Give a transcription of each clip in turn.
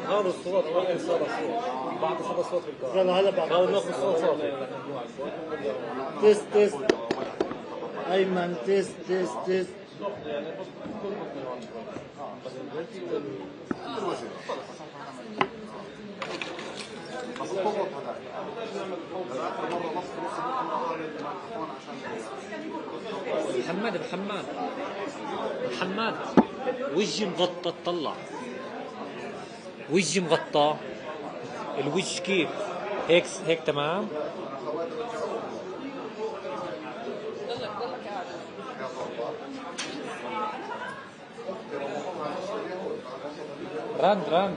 هذا الصوت وين صار الصوت؟ بعد صار الصوت في الكار. يلا هلا بعد. هذا ناخذ الصوت صافي. تيست أيمن تيست. محمد وجهي مغطى اطلع وجهي مغطى الوجه كيف هيك تمام. رند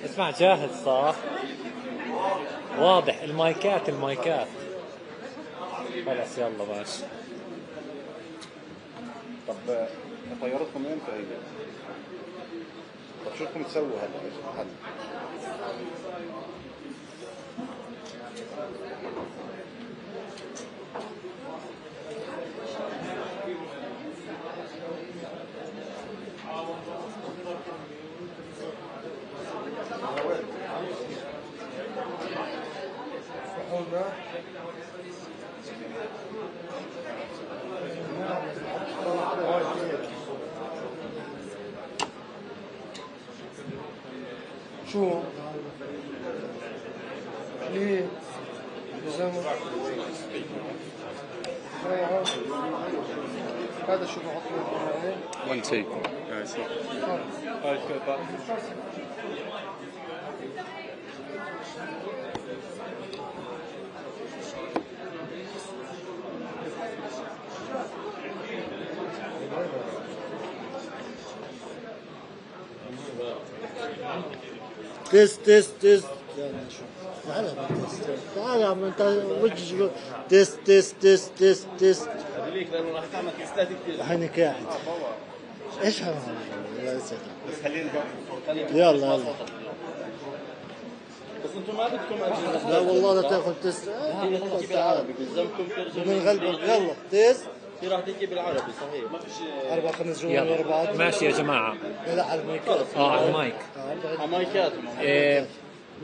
اسمع جاهز صح واضح. المايكات خلاص يلا ماشي. طب طيارتكم امتى هي؟ طب شو بدكم تسووا هلا؟ شو؟ ليه؟ هذا شو بحط له؟ 1 take. تيست تعال يا عم انت وجه تيست خليك لانه راح تعمل تيستات كثير. الحين قاعد ايش هذا؟ بس خلينا يلا بس انتم ما بدكم اجهزه. لا والله لا تاخذ تيست. تعال بلزمكم ترجموا من غلبك. يلا تيست. في راح تحكي بالعربي صحيح. ما فيش 4-5 جمل ورا بعض. ماشي يا جماعة. لا على المايكات. على المايك. على مايكات.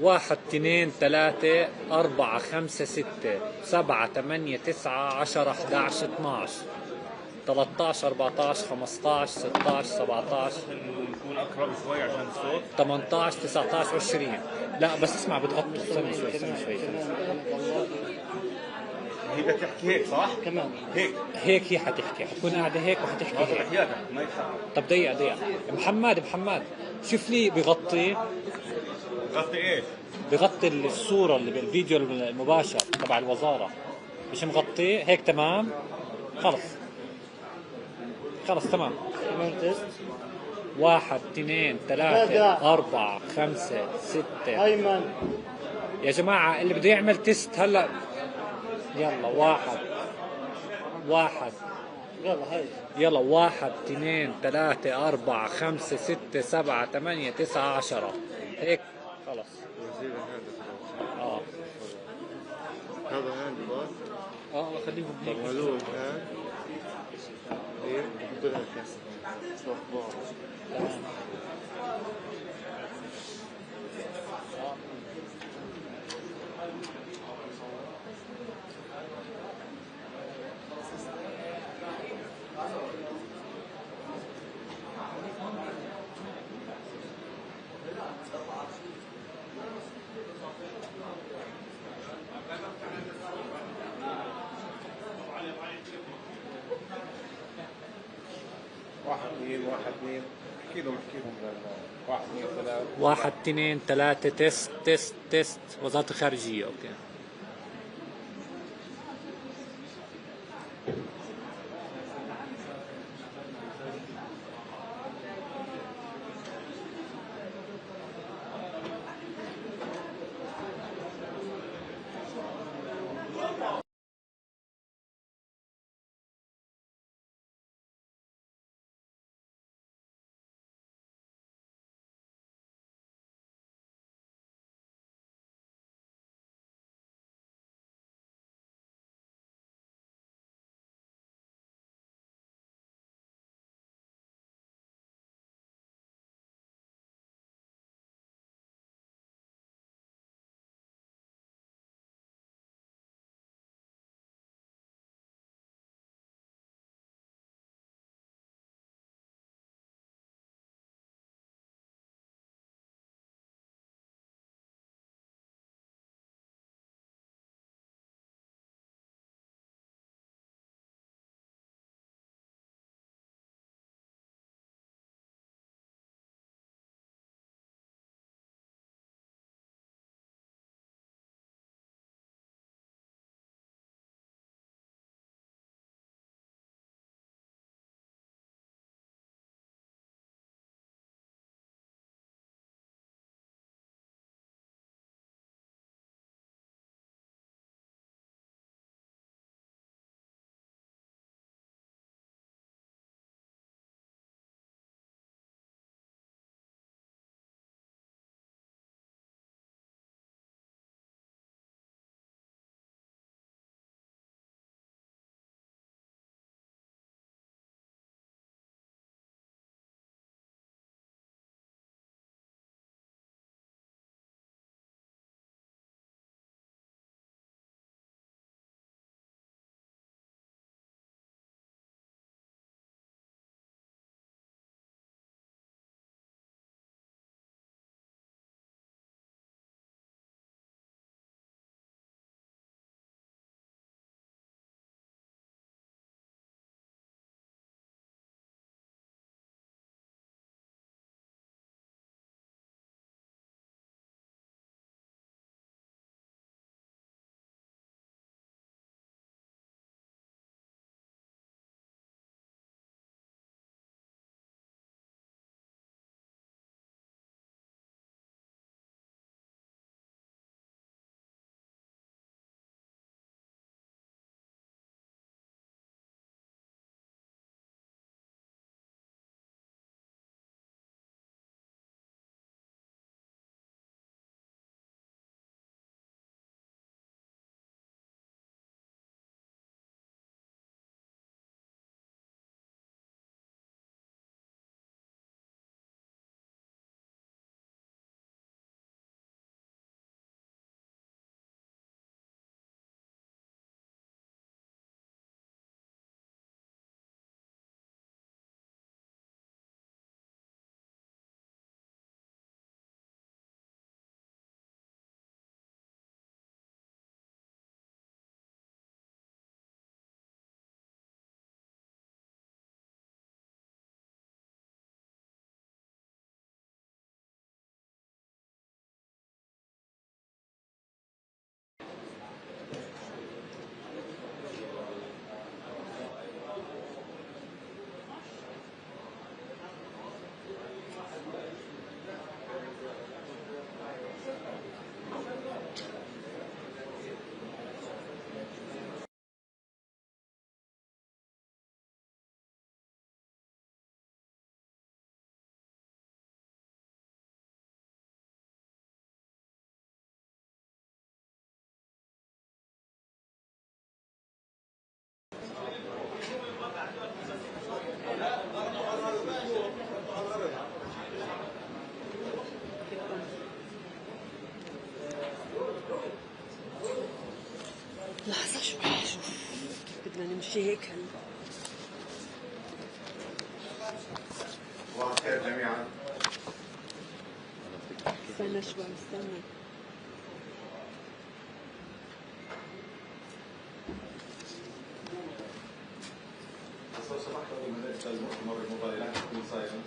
1 2 3 4 5 6 7 8 9 10 11 12 13 14 15 16 17 نكون اقرب شوي عشان الصوت. 18 19 20. لا بس اسمع بتغطوا. استنى شوي هي بدها تحكي هيك صح؟ كمان هيك هيك هي حتحكي، حتكون قاعدة هيك وحتحكي هذا هيك. حياتك ما يتحرك. طب دقيقة محمد شوف لي بغطي غطي ايش؟ بغطي الصورة اللي بالفيديو المباشر تبع الوزارة، مش مغطي هيك تمام؟ خلص تمام. كمان تيست. 1 2 3 4 5 6. أيمن يا جماعة اللي بده يعمل تيست هلا يلا. واحد يلا هاي. يلا 1 2 3 4 5 6 7 8 9 10 هيك خلص. اه هذا عندي بقى. خليهم هيك. طب هذول الآن إيه بحط لها كاس شوف بعض. تمام. واحد اثنين احكي لهم 1 2 3 تيست وزارة الخارجية. اوكي. لحظة شوي شوف بدنا نمشي هيك هلا. صباح الخير جميعا. استنى شوي استنى. بس لو سمحت قبل ما نبدا المؤتمر الموبايلات تكون سايلنت.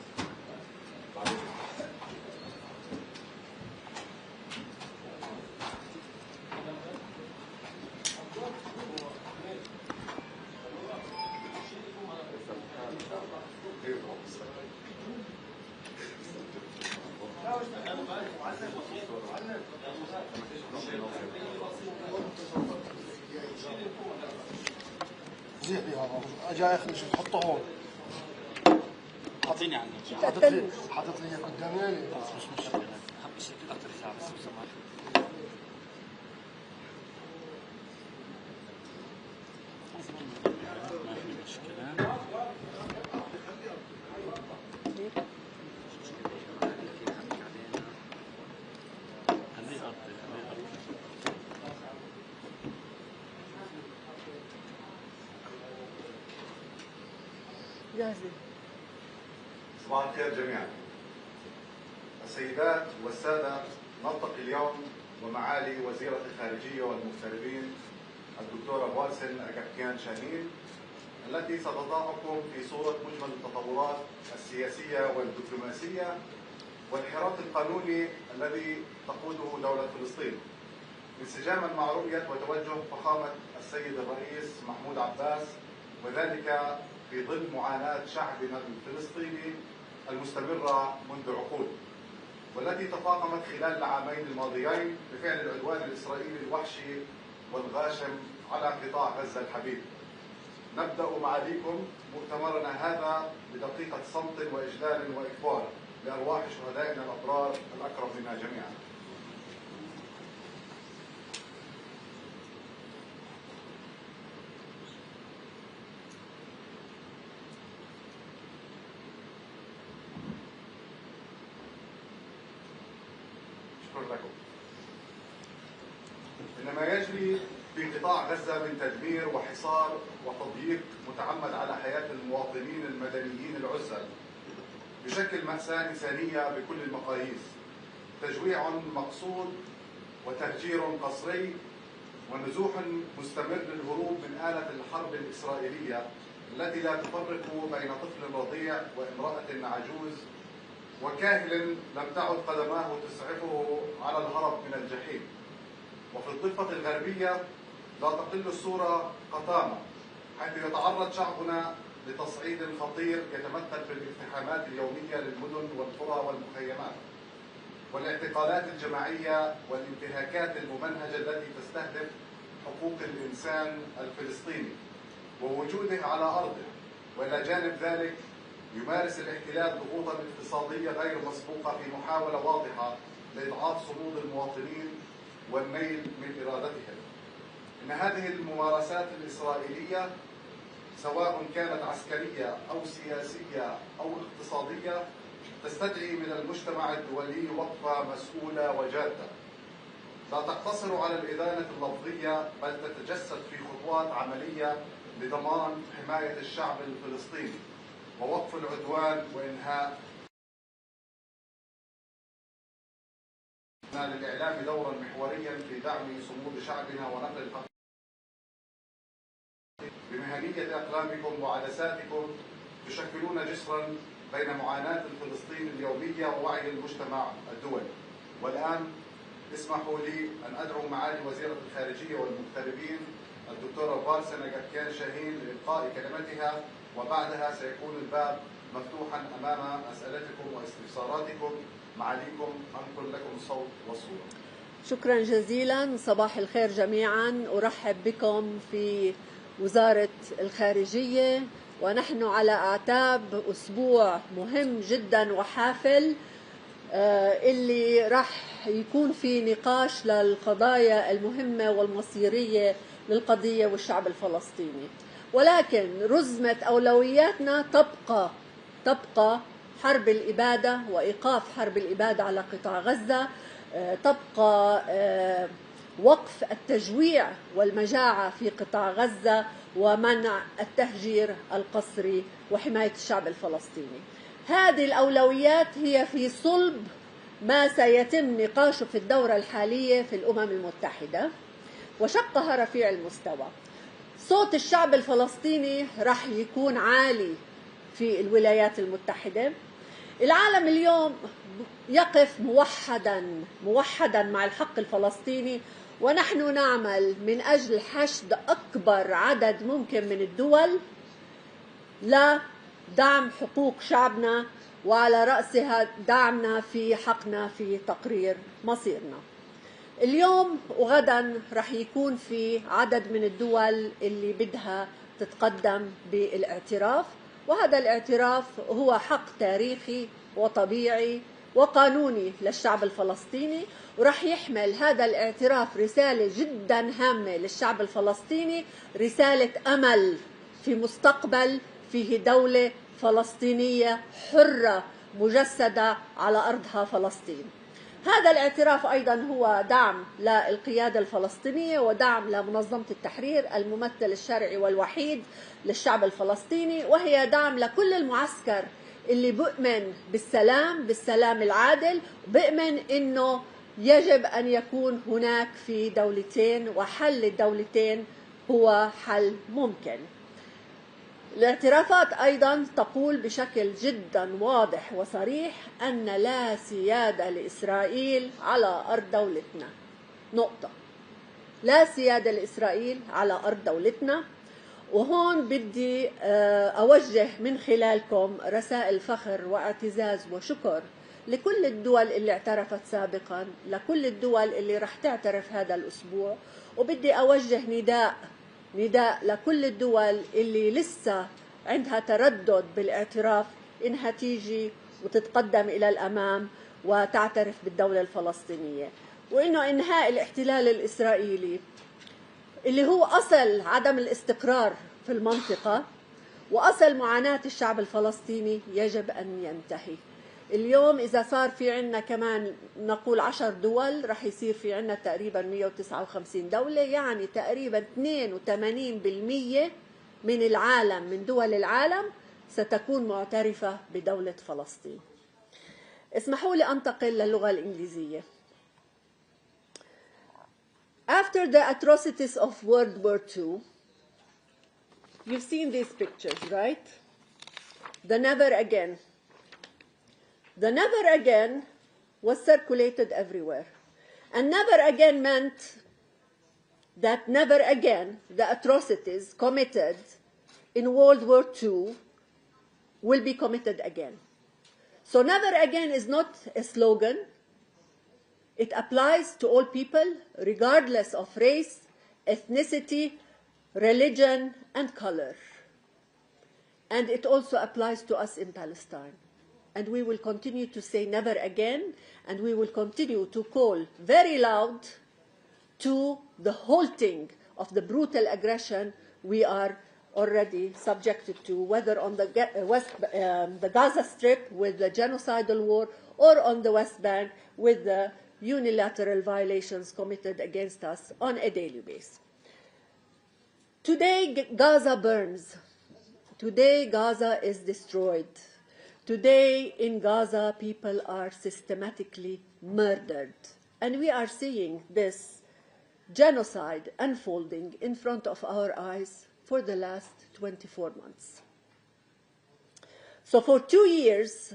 زيح بيها اجا اخر شيء تحطه هون. اعطيني عنك. حاطط لي قدامي يعني بس مش مشكله. اهم شيء اكثر ساعه بس لو سمحت. ما في مشكله. جاهزة. صباح الخير جميعا. السيدات والسادة، نلتقي اليوم ومعالي وزيرة الخارجية والمغتربين الدكتورة فارسن أغابكيان شاهين، التي ستضعكم في صورة مجمل التطورات السياسية والدبلوماسية والحراك القانوني الذي تقوده دولة فلسطين، انسجاما مع رؤية وتوجه فخامة السيد الرئيس محمود عباس، وذلك في ظل معاناة شعبنا الفلسطيني المستمرة منذ عقود، والتي تفاقمت خلال العامين الماضيين بفعل العدوان الإسرائيلي الوحشي والغاشم على قطاع غزة الحبيب. نبدأ معاليكم مؤتمرنا هذا بدقيقة صمت وإجلال وإكبار لأرواح شهدائنا الأبرار الأكرم منا جميعا. لكم. إن ما يجري في قطاع غزة من تدمير وحصار وتضييق متعمد على حياة المواطنين المدنيين العزل بشكل مأساة إنسانية بكل المقاييس، تجويع مقصود وتهجير قسري ونزوح مستمر للهروب من آلة الحرب الإسرائيلية التي لا تفرق بين طفل رضيع وامرأة عجوز وكاهل لم تعد قدماه تسعفه على الهرب من الجحيم. وفي الضفة الغربية لا تقل الصورة قطامة، حيث يتعرض شعبنا لتصعيد خطير يتمثل في الاقتحامات اليومية للمدن والقرى والمخيمات، والاعتقالات الجماعية والانتهاكات الممنهجة التي تستهدف حقوق الإنسان الفلسطيني ووجوده على أرضه. وإلى جانب ذلك يمارس الاحتلال ضغوطا اقتصادية غير مسبوقة في محاولة واضحة لإضعاف صمود المواطنين والنيل من إرادتهم. إن هذه الممارسات الإسرائيلية سواء كانت عسكرية أو سياسية أو اقتصادية تستدعي من المجتمع الدولي وقفة مسؤولة وجادة، لا تقتصر على الإدانة اللفظية بل تتجسد في خطوات عملية لضمان حماية الشعب الفلسطيني ووقف العدوان وإنهاء. للإعلام دورا محوريا في دعم صمود شعبنا ونقل الحق بمهنية أقلامكم وعدساتكم تشكلون جسرا بين معاناة الفلسطيني اليومية ووعي المجتمع الدولي. والآن اسمحوا لي أن أدعو معالي وزيرة الخارجية والمغتربين الدكتورة فارسن أغابكيان شاهين لإلقاء كلمتها، وبعدها سيكون الباب مفتوحا أمام أسئلتكم واستفساراتكم. معاليكم أنقل لكم الصوت والصورة. شكرا جزيلا. صباح الخير جميعا. أرحب بكم في وزارة الخارجية، ونحن على أعتاب أسبوع مهم جدا وحافل اللي راح يكون في نقاش للقضايا المهمة والمصيرية للقضية والشعب الفلسطيني. ولكن رزمة أولوياتنا تبقى حرب الإبادة وإيقاف حرب الإبادة على قطاع غزة، تبقى وقف التجويع والمجاعة في قطاع غزة ومنع التهجير القسري وحماية الشعب الفلسطيني. هذه الأولويات هي في صلب ما سيتم نقاشه في الدورة الحالية في الأمم المتحدة وشقها رفيع المستوى. صوت الشعب الفلسطيني راح يكون عالي في الولايات المتحدة. العالم اليوم يقف موحدا مع الحق الفلسطيني، ونحن نعمل من أجل حشد أكبر عدد ممكن من الدول لدعم حقوق شعبنا، وعلى رأسها دعمنا في حقنا في تقرير مصيرنا. اليوم وغدا رح يكون في عدد من الدول اللي بدها تتقدم بالاعتراف، وهذا الاعتراف هو حق تاريخي وطبيعي وقانوني للشعب الفلسطيني، ورح يحمل هذا الاعتراف رسالة جدا هامة للشعب الفلسطيني، رسالة أمل في مستقبل فيه دولة فلسطينية حرة مجسدة على أرضها فلسطين. هذا الاعتراف أيضا هو دعم للقيادة الفلسطينية ودعم لمنظمة التحرير الممثل الشرعي والوحيد للشعب الفلسطيني، وهي دعم لكل المعسكر اللي بؤمن بالسلام العادل، بؤمن إنه يجب أن يكون هناك في دولتين وحل الدولتين هو حل ممكن. الاعترافات أيضا تقول بشكل جدا واضح وصريح أن لا سيادة لإسرائيل على أرض دولتنا، نقطة. لا سيادة لإسرائيل على أرض دولتنا. وهون بدي أوجه من خلالكم رسائل فخر واعتزاز وشكر لكل الدول اللي اعترفت سابقا، لكل الدول اللي رح تعترف هذا الأسبوع، وبدي أوجه نداء لكل الدول اللي لسه عندها تردد بالاعتراف إنها تيجي وتتقدم إلى الأمام وتعترف بالدولة الفلسطينية، وإنه إنهاء الاحتلال الإسرائيلي اللي هو أصل عدم الاستقرار في المنطقة وأصل معاناة الشعب الفلسطيني يجب أن ينتهي. اليوم إذا صار في عنا كمان نقول 10 دول، رح يصير في عنا تقريبا 159 دولة، يعني تقريبا 82% من العالم، من دول العالم ستكون معترفة بدولة فلسطين. اسمحوا لي أنتقل للغة الإنجليزية. After the atrocities of World War II, you've seen these pictures, right? The never again. The never again was circulated everywhere. And never again meant that never again the atrocities committed in World War II will be committed again. So never again is not a slogan. It applies to all people, regardless of race, ethnicity, religion, and color. And it also applies to us in Palestine. And we will continue to say never again, and we will continue to call very loud to the halting of the brutal aggression we are already subjected to, whether on the Gaza Strip with the genocidal war, or on the West Bank with the unilateral violations committed against us on a daily basis. Today, Gaza burns. Today, Gaza is destroyed. Today, in Gaza, people are systematically murdered. And we are seeing this genocide unfolding in front of our eyes for the last 24 months. So for 2 years,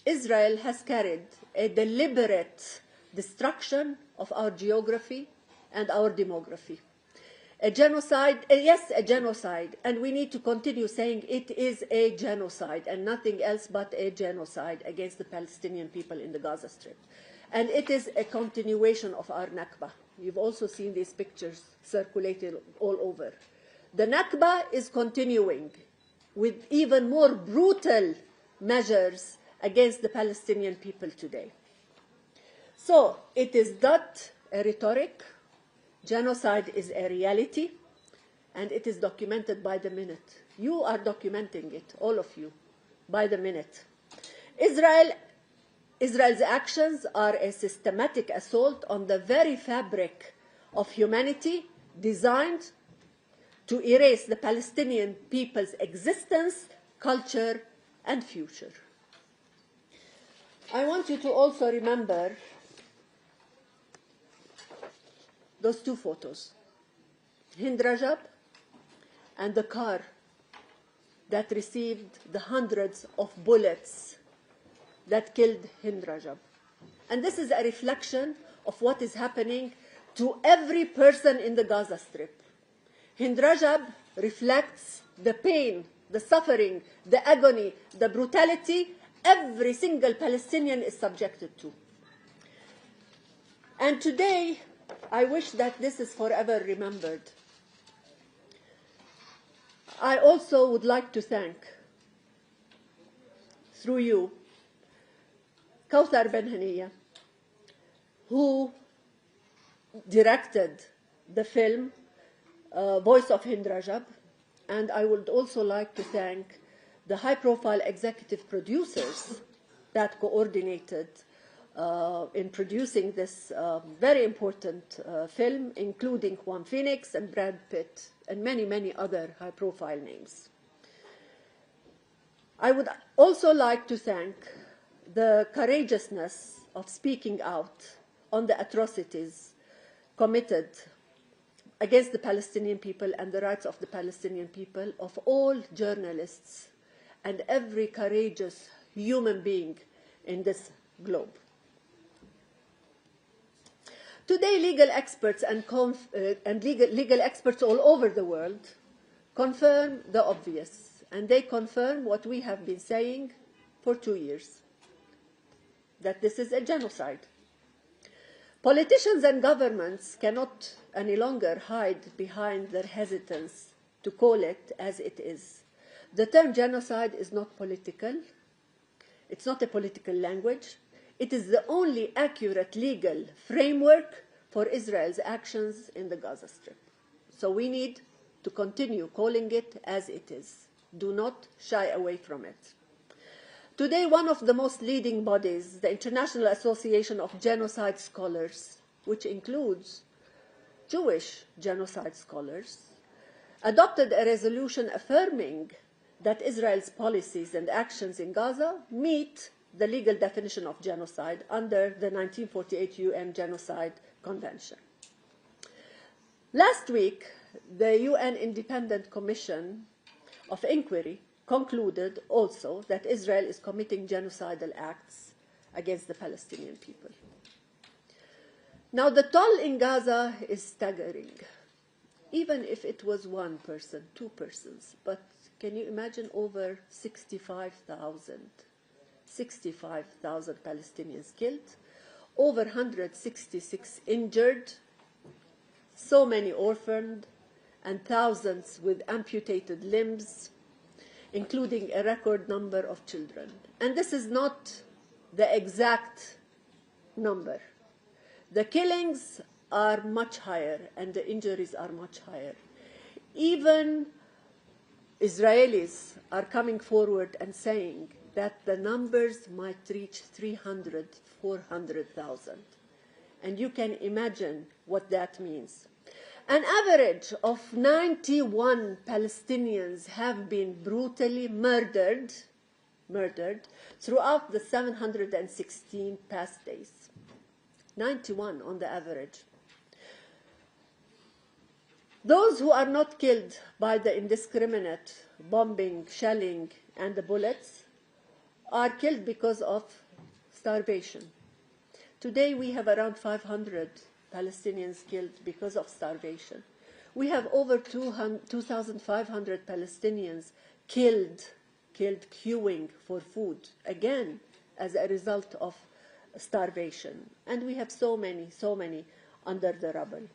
Israel has carried a deliberate destruction of our geography and our demography. A genocide, yes, a genocide, and we need to continue saying it is a genocide and nothing else but a genocide against the Palestinian people in the Gaza Strip. And it is a continuation of our Nakba. You've also seen these pictures circulated all over. The Nakba is continuing with even more brutal measures against the Palestinian people today. So it is not a rhetoric. Genocide is a reality, and it is documented by the minute. You are documenting it, all of you, by the minute. Israel's actions are a systematic assault on the very fabric of humanity designed to erase the Palestinian people's existence, culture, and future. I want you to also remember those two photos, Hind Rajab and the car that received the hundreds of bullets that killed Hind Rajab. And this is a reflection of what is happening to every person in the Gaza Strip. Hind Rajab reflects the pain, the suffering, the agony, the brutality every single Palestinian is subjected to. And today, I wish that this is forever remembered. I also would like to thank, through you, Kawthar Ben Haniya, who directed the film Voice of Hind Rajab, and I would also like to thank the high-profile executive producers that coordinated in producing this very important film, including Juan Phoenix and Brad Pitt and many, many other high-profile names. I would also like to thank the courageousness of speaking out on the atrocities committed against the Palestinian people and the rights of the Palestinian people, of all journalists and every courageous human being in this globe. Today, legal experts and legal experts all over the world confirm the obvious, and they confirm what we have been saying for 2 years, that this is a genocide. Politicians and governments cannot any longer hide behind their hesitance to call it as it is. The term genocide is not political. It's not a political language. It is the only accurate legal framework for Israel's actions in the Gaza Strip. So we need to continue calling it as it is. Do not shy away from it. Today, one of the most leading bodies, the International Association of Genocide Scholars, which includes Jewish genocide scholars, adopted a resolution affirming that Israel's policies and actions in Gaza meet the legal definition of genocide under the 1948 UN Genocide Convention. Last week, the UN Independent Commission of Inquiry concluded also that Israel is committing genocidal acts against the Palestinian people. Now, the toll in Gaza is staggering, even if it was one person, two persons. But can you imagine over 65,000 Palestinians killed, over 166 injured, so many orphaned, and thousands with amputated limbs, including a record number of children. And this is not the exact number. The killings are much higher and the injuries are much higher. Even Israelis are coming forward and saying that the numbers might reach 300, 400,000. And you can imagine what that means. An average of 91 Palestinians have been brutally murdered throughout the 716 past days. 91 on the average. Those who are not killed by the indiscriminate bombing, shelling, and the bullets are killed because of starvation. Today we have around 500 Palestinians killed because of starvation. We have over 2,500 Palestinians killed queuing for food, again, as a result of starvation. And we have so many under the rubble.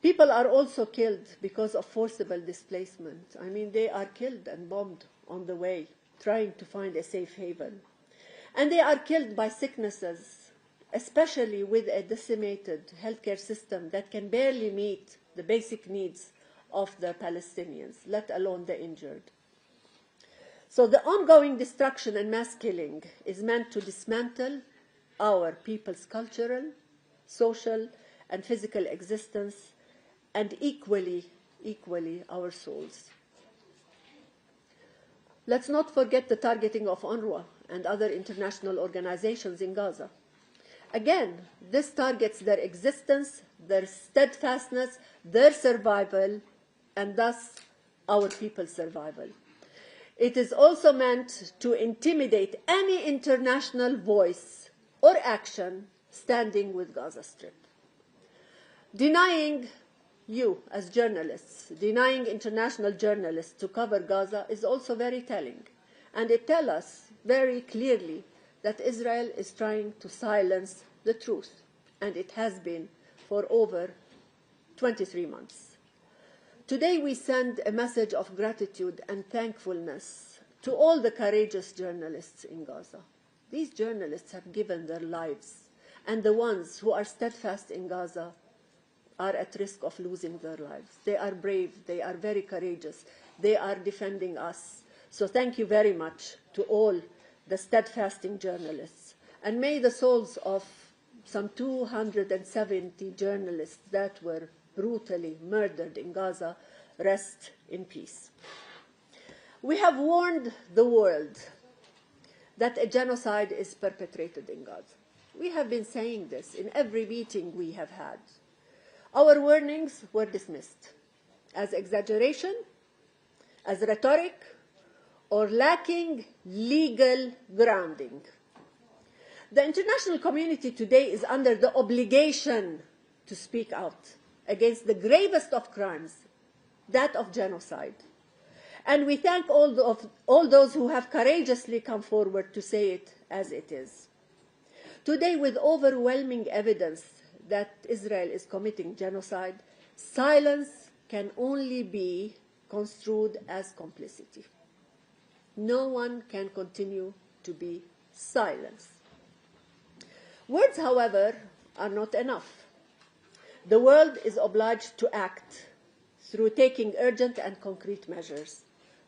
People are also killed because of forcible displacement. I mean, they are killed and bombed on the way, trying to find a safe haven. And they are killed by sicknesses, especially with a decimated healthcare system that can barely meet the basic needs of the Palestinians, let alone the injured. So the ongoing destruction and mass killing is meant to dismantle our people's cultural, social, and physical existence, and equally our souls. Let's not forget the targeting of UNRWA and other international organizations in Gaza. Again, this targets their existence, their steadfastness, their survival, and thus our people's survival. It is also meant to intimidate any international voice or action standing with Gaza Strip. Denying you, as journalists, denying international journalists to cover Gaza is also very telling. And it tells us very clearly that Israel is trying to silence the truth. And it has been for over 23 months. Today we send a message of gratitude and thankfulness to all the courageous journalists in Gaza. These journalists have given their lives, and the ones who are steadfast in Gaza are at risk of losing their lives. They are brave, they are very courageous, they are defending us. So thank you very much to all the steadfasting journalists. And may the souls of some 270 journalists that were brutally murdered in Gaza rest in peace. We have warned the world that a genocide is perpetrated in Gaza. We have been saying this in every meeting we have had. Our warnings were dismissed as exaggeration, as rhetoric, or lacking legal grounding. The international community today is under the obligation to speak out against the gravest of crimes, that of genocide. And we thank all those who have courageously come forward to say it as it is. Today, with overwhelming evidence that Israel is committing genocide, silence can only be construed as complicity. No one can continue to be silenced. Words, however, are not enough. The world is obliged to act through taking urgent and concrete measures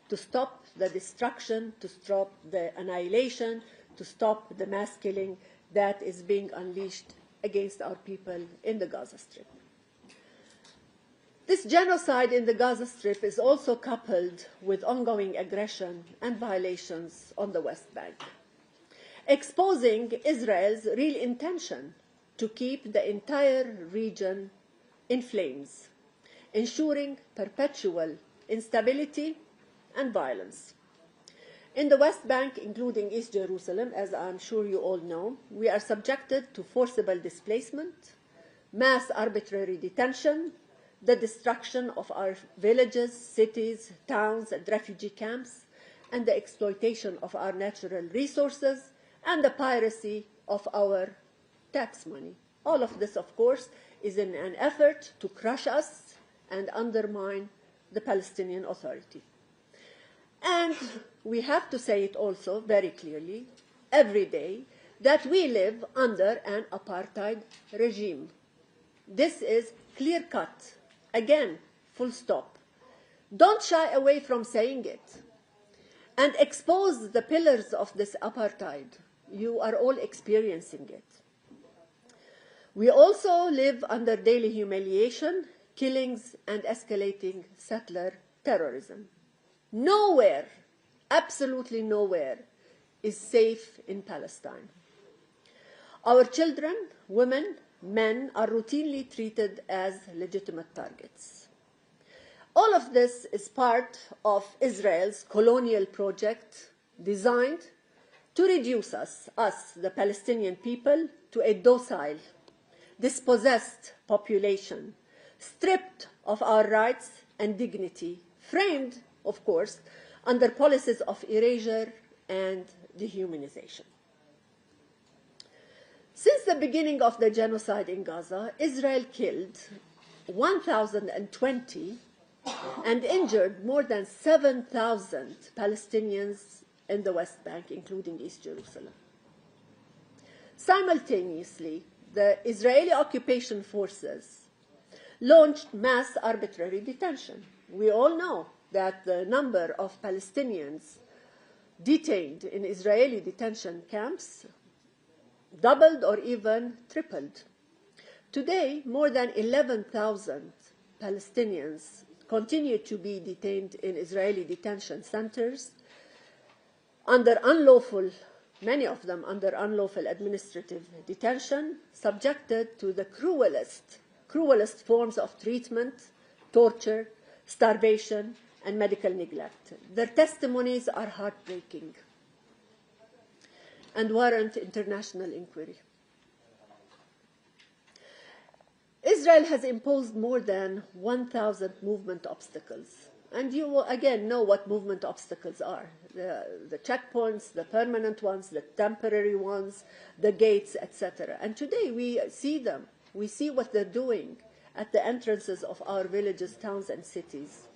to stop the destruction, to stop the annihilation, to stop the mass killing that is being unleashed against our people in the Gaza Strip. This genocide in the Gaza Strip is also coupled with ongoing aggression and violations on the West Bank, exposing Israel's real intention to keep the entire region in flames, ensuring perpetual instability and violence. In the West Bank, including East Jerusalem, as I'm sure you all know, we are subjected to forcible displacement, mass arbitrary detention, the destruction of our villages, cities, towns, and refugee camps, and the exploitation of our natural resources, and the piracy of our tax money. All of this, of course, is in an effort to crush us and undermine the Palestinian Authority. And we have to say it also very clearly, every day, that we live under an apartheid regime. This is clear-cut. Again, full stop. Don't shy away from saying it. And expose the pillars of this apartheid. You are all experiencing it. We also live under daily humiliation, killings, and escalating settler terrorism. Nowhere, absolutely nowhere, is safe in Palestine. Our children, women, men are routinely treated as legitimate targets. All of this is part of Israel's colonial project designed to reduce us, the Palestinian people, to a docile, dispossessed population, stripped of our rights and dignity, framed, of course, under policies of erasure and dehumanization. Since the beginning of the genocide in Gaza, Israel killed 1,020 and injured more than 7,000 Palestinians in the West Bank, including East Jerusalem. Simultaneously, the Israeli occupation forces launched mass arbitrary detention. We all know that the number of Palestinians detained in Israeli detention camps doubled or even tripled. Today, more than 11,000 Palestinians continue to be detained in Israeli detention centers under unlawful, many of them under unlawful administrative detention, subjected to the cruelest forms of treatment, torture, starvation, and medical neglect. Their testimonies are heartbreaking and warrant international inquiry. Israel has imposed more than 1,000 movement obstacles. And you will again know what movement obstacles are. The checkpoints, the permanent ones, the temporary ones, the gates, etc. And today we see them. We see what they're doing at the entrances of our villages, towns, and cities.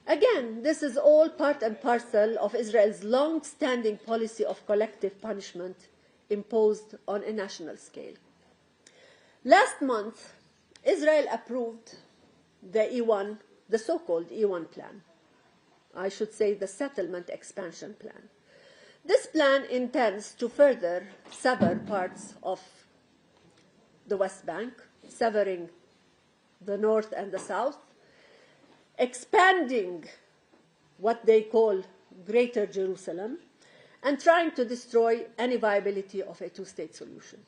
Again, this is all part and parcel of Israel's long-standing policy of collective punishment imposed on a national scale. Last month, Israel approved the E1, the so-called E1 plan. I should say the settlement expansion plan. This plan intends to further sever parts of the West Bank, severing the north and the south, expanding what they call Greater Jerusalem, and trying to destroy any viability of a two-state solution.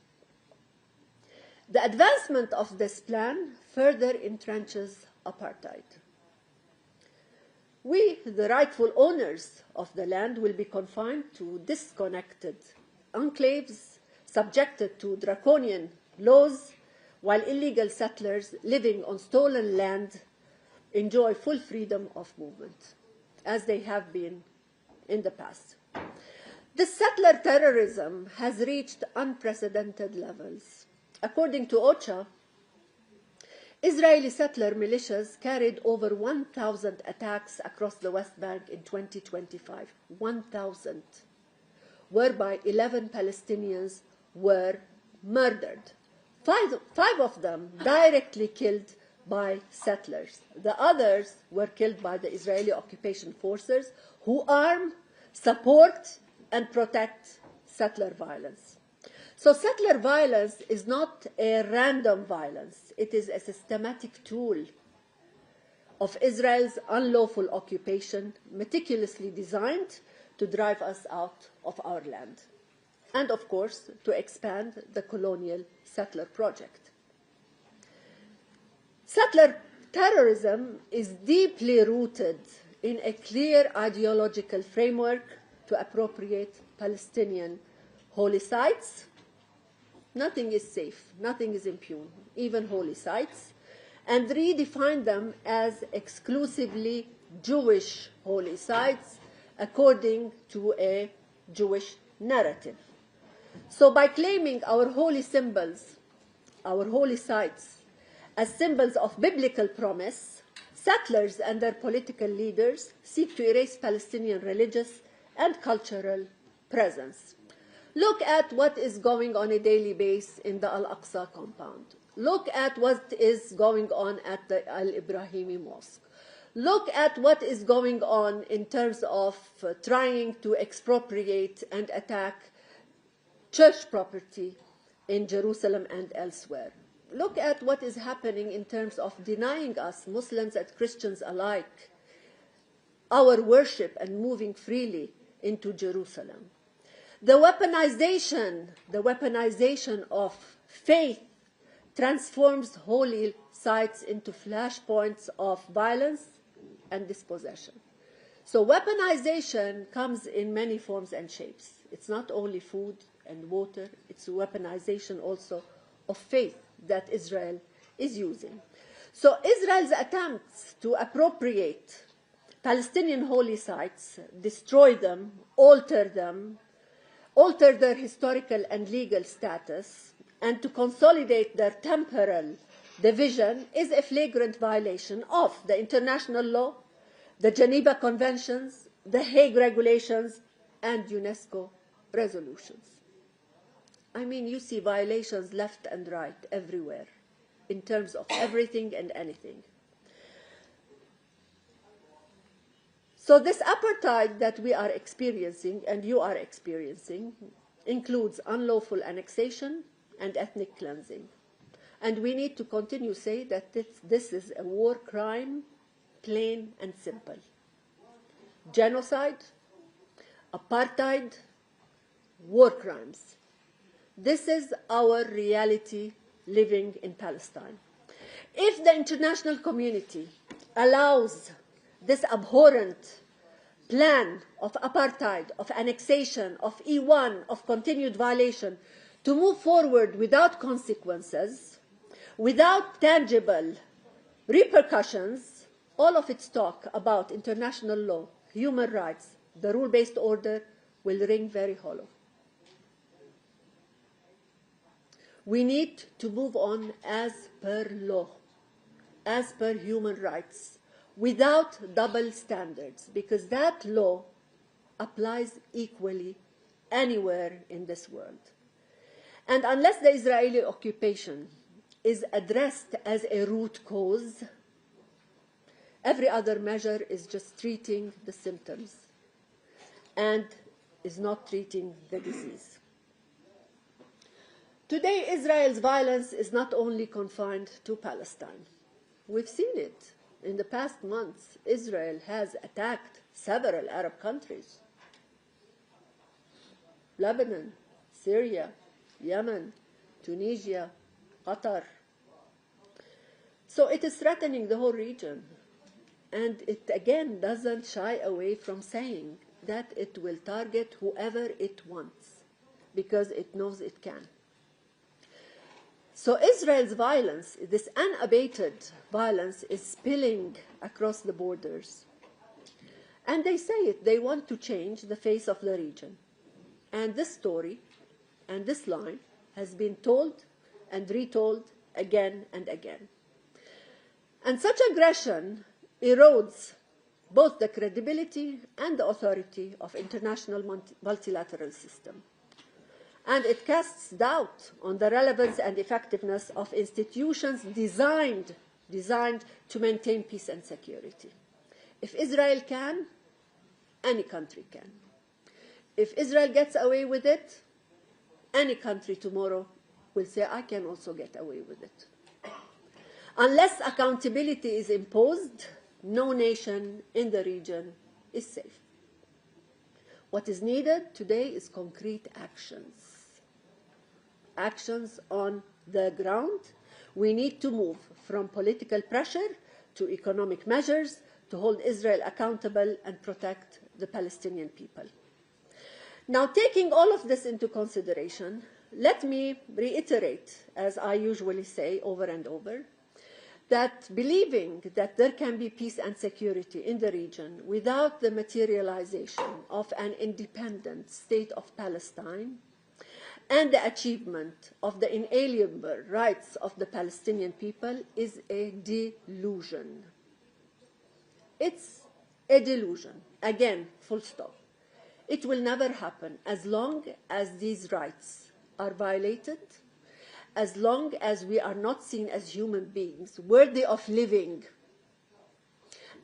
The advancement of this plan further entrenches apartheid. We, the rightful owners of the land, will be confined to disconnected enclaves subjected to draconian laws, while illegal settlers living on stolen land enjoy full freedom of movement, as they have been in the past. This settler terrorism has reached unprecedented levels. According to OCHA, Israeli settler militias carried over 1,000 attacks across the West Bank in 2025. 1,000, whereby 11 Palestinians were murdered. Five of them directly killed by settlers. The others were killed by the Israeli occupation forces, who arm, support, and protect settler violence. So settler violence is not a random violence. It is a systematic tool of Israel's unlawful occupation, meticulously designed to drive us out of our land, and of course to expand the colonial settler project. Settler terrorism is deeply rooted in a clear ideological framework to appropriate Palestinian holy sites. Nothing is safe, nothing is impune, even holy sites, and redefine them as exclusively Jewish holy sites according to a Jewish narrative. So by claiming our holy symbols, our holy sites, as symbols of biblical promise, settlers and their political leaders seek to erase Palestinian religious and cultural presence. Look at what is going on a daily basis in the Al-Aqsa compound. Look at what is going on at the Al-Ibrahimi Mosque. Look at what is going on in terms of trying to expropriate and attack church property in Jerusalem and elsewhere. Look at what is happening in terms of denying us, Muslims and Christians alike, our worship and moving freely into Jerusalem. The weaponization of faith transforms holy sites into flashpoints of violence and dispossession. So weaponization comes in many forms and shapes. It's not only food and water, it's weaponization also of faith that Israel is using. So Israel's attempts to appropriate Palestinian holy sites, destroy them, alter their historical and legal status, and to consolidate their temporal division is a flagrant violation of the international law, the Geneva Conventions, the Hague Regulations, and UNESCO resolutions. I mean, you see violations left and right everywhere in terms of everything and anything. So this apartheid that we are experiencing and you are experiencing includes unlawful annexation and ethnic cleansing. And we need to continue to say that this is a war crime, plain and simple. Genocide, apartheid, war crimes. This is our reality living in Palestine. If the international community allows this abhorrent plan of apartheid, of annexation, of E1, of continued violation, to move forward without consequences, without tangible repercussions, all of its talk about international law, human rights, the rule-based order will ring very hollow. We need to move on as per law, as per human rights, without double standards, because that law applies equally anywhere in this world. And unless the Israeli occupation is addressed as a root cause, every other measure is just treating the symptoms and is not treating the disease. Today, Israel's violence is not only confined to Palestine. We've seen it. In the past months, Israel has attacked several Arab countries. Lebanon, Syria, Yemen, Tunisia, Qatar. So it is threatening the whole region. And it again doesn't shy away from saying that it will target whoever it wants, because it knows it can. So Israel's violence, this unabated violence, is spilling across the borders. And they say it, they want to change the face of the region. And this story and this line has been told and retold again and again. And such aggression erodes both the credibility and the authority of international multilateral system. And it casts doubt on the relevance and effectiveness of institutions designed to maintain peace and security. If Israel can, any country can. If Israel gets away with it, any country tomorrow will say, I can also get away with it. Unless accountability is imposed, no nation in the region is safe. What is needed today is concrete actions. Actions on the ground. We need to move from political pressure to economic measures to hold Israel accountable and protect the Palestinian people. Now, taking all of this into consideration, let me reiterate, as I usually say over and over, that believing that there can be peace and security in the region without the materialization of an independent state of Palestine and the achievement of the inalienable rights of the Palestinian people is a delusion. It's a delusion. Again, full stop. It will never happen as long as these rights are violated, as long as we are not seen as human beings worthy of living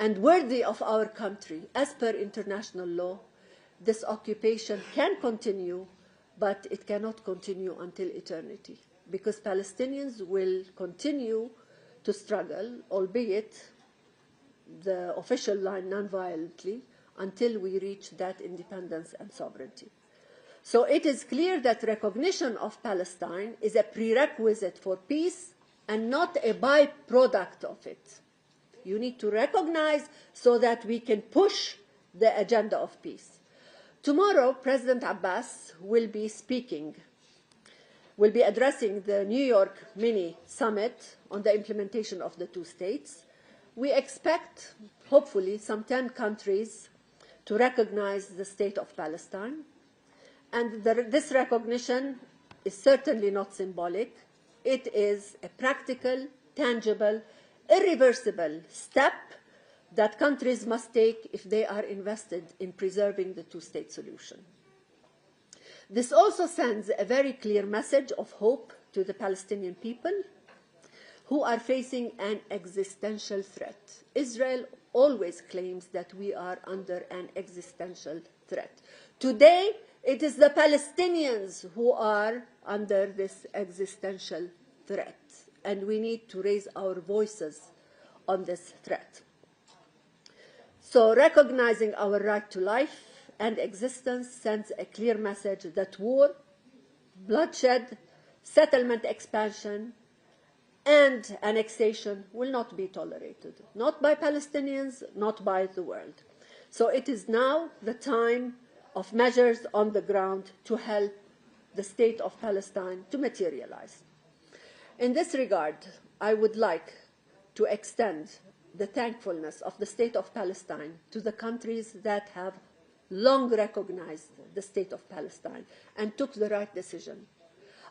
and worthy of our country as per international law. This occupation can continue, but it cannot continue until eternity, because Palestinians will continue to struggle, albeit the official line non-violently, until we reach that independence and sovereignty. So it is clear that recognition of Palestine is a prerequisite for peace and not a byproduct of it. You need to recognize so that we can push the agenda of peace. Tomorrow, President Abbas will be addressing the New York mini summit on the implementation of the two states. We expect, hopefully, some 10 countries to recognize the state of Palestine. And this recognition is certainly not symbolic. It is a practical, tangible, irreversible step that countries must take if they are invested in preserving the two-state solution. This also sends a very clear message of hope to the Palestinian people who are facing an existential threat. Israel always claims that we are under an existential threat. Today, it is the Palestinians who are under this existential threat. and we need to raise our voices on this threat. So recognizing our right to life and existence sends a clear message that war, bloodshed, settlement expansion, and annexation will not be tolerated, not by Palestinians, not by the world. So it is now the time of measures on the ground to help the state of Palestine to materialize. In this regard, I would like to extend the thankfulness of the state of Palestine to the countries that have long recognized the state of Palestine and took the right decision.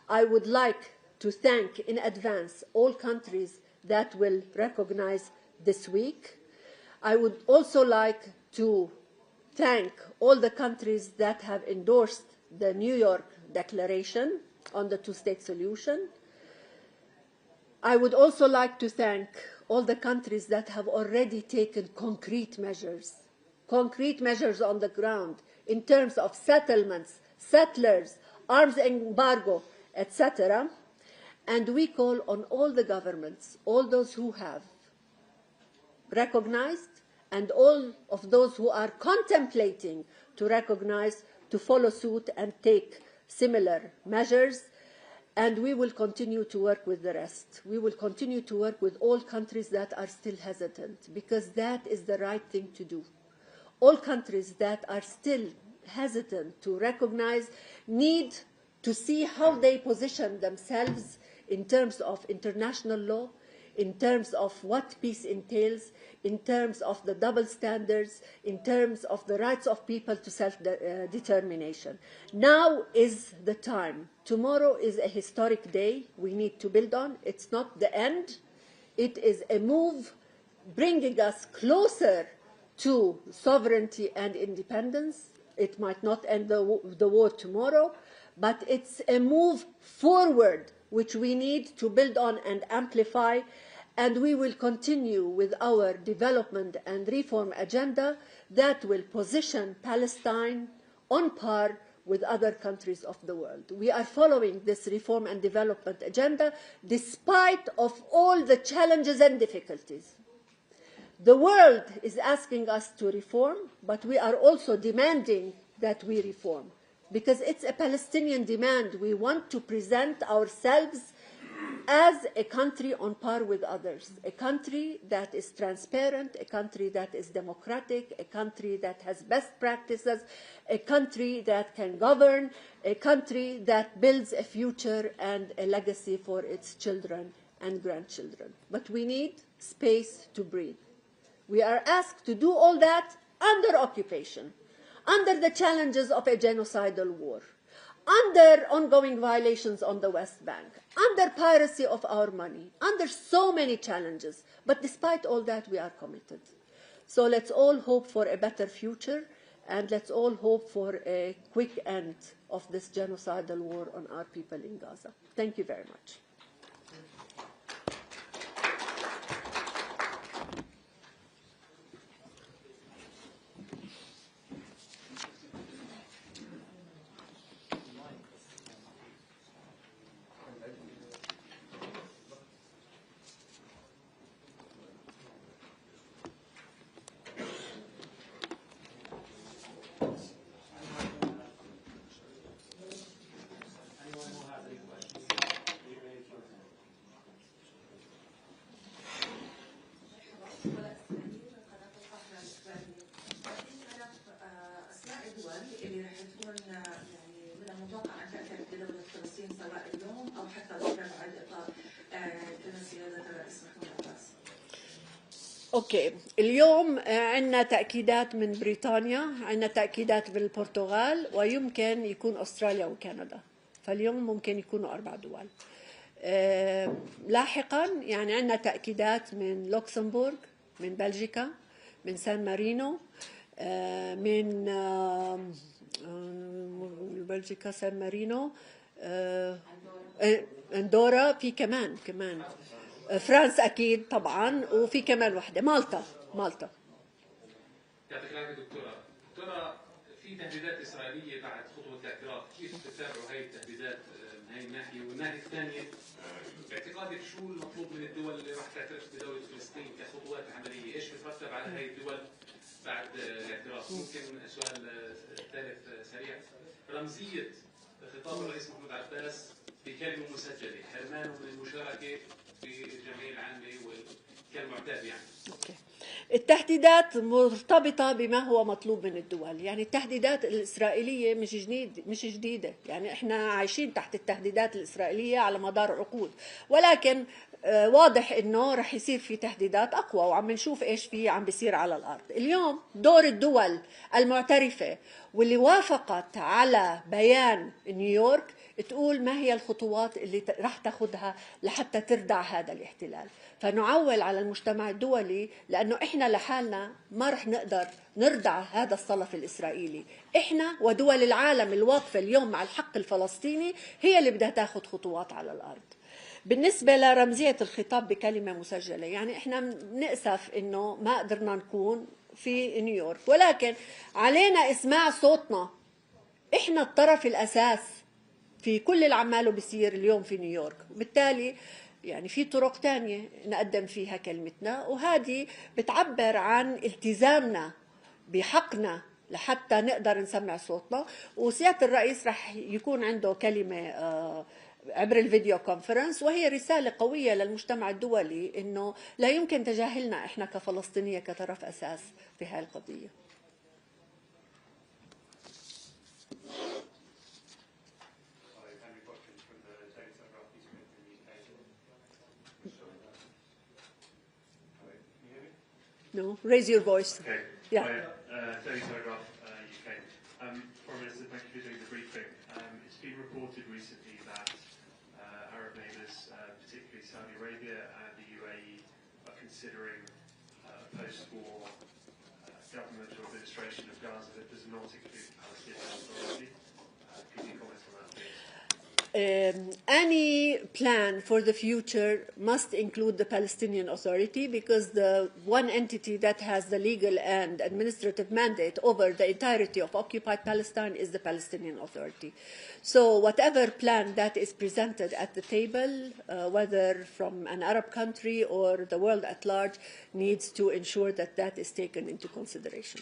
I would like to thank in advance all countries that will recognize this week. I would also like to thank all the countries that have endorsed the New York Declaration on the two-state solution. I would also like to thank all the countries that have already taken concrete measures on the ground in terms of settlements, settlers, arms embargo, etc. And we call on all the governments, all those who have recognized and all of those who are contemplating to recognize, to follow suit and take similar measures. And we will continue to work with the rest. We will continue to work with all countries that are still hesitant, because that is the right thing to do. All countries that are still hesitant to recognize need to see how they position themselves in terms of international law, in terms of what peace entails, in terms of the double standards, in terms of the rights of people to self-determination. Now is the time. Tomorrow is a historic day we need to build on. It's not the end. It is a move bringing us closer to sovereignty and independence. It might not end the war tomorrow, but it's a move forward which we need to build on and amplify, and we will continue with our development and reform agenda that will position Palestine on par with other countries of the world. We are following this reform and development agenda despite of all the challenges and difficulties. The world is asking us to reform, but we are also demanding that we reform, because it's a Palestinian demand. We want to present ourselves as a country on par with others, a country that is transparent, a country that is democratic, a country that has best practices, a country that can govern, a country that builds a future and a legacy for its children and grandchildren. But we need space to breathe. We are asked to do all that under occupation, under the challenges of a genocidal war, under ongoing violations on the West Bank, under piracy of our money, under so many challenges. But despite all that, we are committed. So let's all hope for a better future, and let's all hope for a quick end of this genocidal war on our people in Gaza. Thank you very much. اوكي، اليوم عندنا تأكيدات من بريطانيا، عندنا تأكيدات من البرتغال، ويمكن يكون أستراليا وكندا. فاليوم ممكن يكونوا 4 دول. لاحقا يعني عندنا تأكيدات من لوكسمبورغ، من بلجيكا، من سان مارينو، من بلجيكا، سان مارينو، اندورا، في كمان فرنسا أكيد طبعا، وفي كمان وحدة مالطا. يعطيك العافية دكتورة، في تهديدات إسرائيلية بعد خطوة الاعتراف، كيف تتابعوا هاي التهديدات من هاي الناحيه، والناحيه الثانيه باعتقادك شو المطلوب من الدول اللي راح تعترف بدوله فلسطين كخطوات عمليه؟ ايش بترتب على هاي الدول بعد الاعتراف؟ ممكن سؤال ثالث سريع، رمزيه خطاب الرئيس محمود عباس بكلمه مسجله، حرمانه من المشاركه في الجمعيه العامه كالمعتاد يعني. أوكي. التهديدات مرتبطة بما هو مطلوب من الدول، يعني التهديدات الإسرائيلية مش جديدة، يعني احنا عايشين تحت التهديدات الإسرائيلية على مدار عقود، ولكن واضح انه رح يصير في تهديدات اقوى، وعم نشوف ايش في عم بيصير على الارض اليوم. دور الدول المعترفة واللي وافقت على بيان نيويورك تقول ما هي الخطوات اللي رح تاخذها لحتى تردع هذا الاحتلال. فنعول على المجتمع الدولي، لانه احنا لحالنا ما رح نقدر نردع هذا الصلف الاسرائيلي. احنا ودول العالم الواقفة اليوم مع الحق الفلسطيني هي اللي بدها تاخذ خطوات على الارض. بالنسبة لرمزية الخطاب بكلمة مسجلة، يعني احنا نأسف انه ما قدرنا نكون في نيويورك، ولكن علينا اسماع صوتنا. احنا الطرف الاساس في كل اللي عماله بيصير اليوم في نيويورك، وبالتالي يعني في طرق تانية نقدم فيها كلمتنا، وهذه بتعبر عن التزامنا بحقنا لحتى نقدر نسمع صوتنا. وسيادة الرئيس رح يكون عنده كلمة عبر الفيديو كونفرنس، وهي رسالة قوية للمجتمع الدولي انه لا يمكن تجاهلنا احنا كفلسطينية كطرف اساس في هذه القضية. No, raise your voice. Okay. Yeah. DD Cyprus1Click, UK. Foreign Minister, thank you for doing the briefing. It's been reported recently that Arab neighbours, particularly Saudi Arabia and the UAE, are considering a post-war government or administration of Gaza that does not include the Palestinian Authority. Could you comment on that, please? Any plan for the future must include the Palestinian Authority, because the one entity that has the legal and administrative mandate over the entirety of occupied Palestine is the Palestinian Authority. So whatever plan that is presented at the table, whether from an Arab country or the world at large, needs to ensure that that is taken into consideration.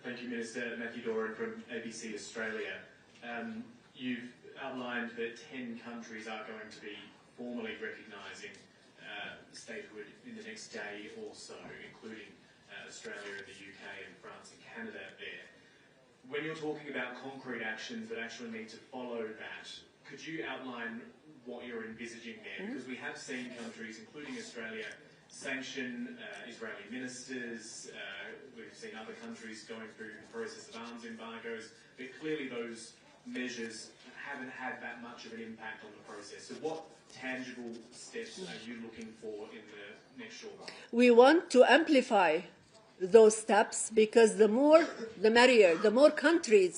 Thank you, Minister. Matthew Doran from ABC Australia. You've outlined that 10 countries are going to be formally recognising statehood in the next day or so, including Australia, the UK and France and Canada there. When you're talking about concrete actions that actually need to follow that, could you outline what you're envisaging there? Because we have seen countries, including Australia, sanction Israeli ministers. We've seen other countries going through the process of arms embargoes, but clearly those measures haven't had that much of an impact on the process. So what tangible steps are you looking for in the next short while? We want to amplify those steps, because the more the merrier. The more countries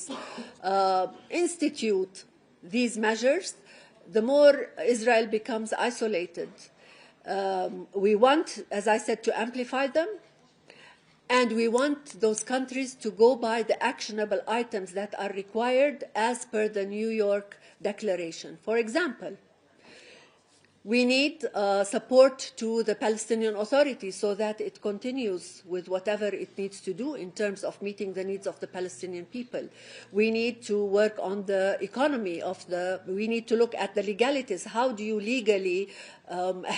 institute these measures, the more Israel becomes isolated. We want, as I said, to amplify them, and we want those countries to go by the actionable items that are required as per the New York Declaration. For example, we need support to the Palestinian Authority so that it continues with whatever it needs to do in terms of meeting the needs of the Palestinian people. We need to work on the economy we need to look at the legalities. How do you legally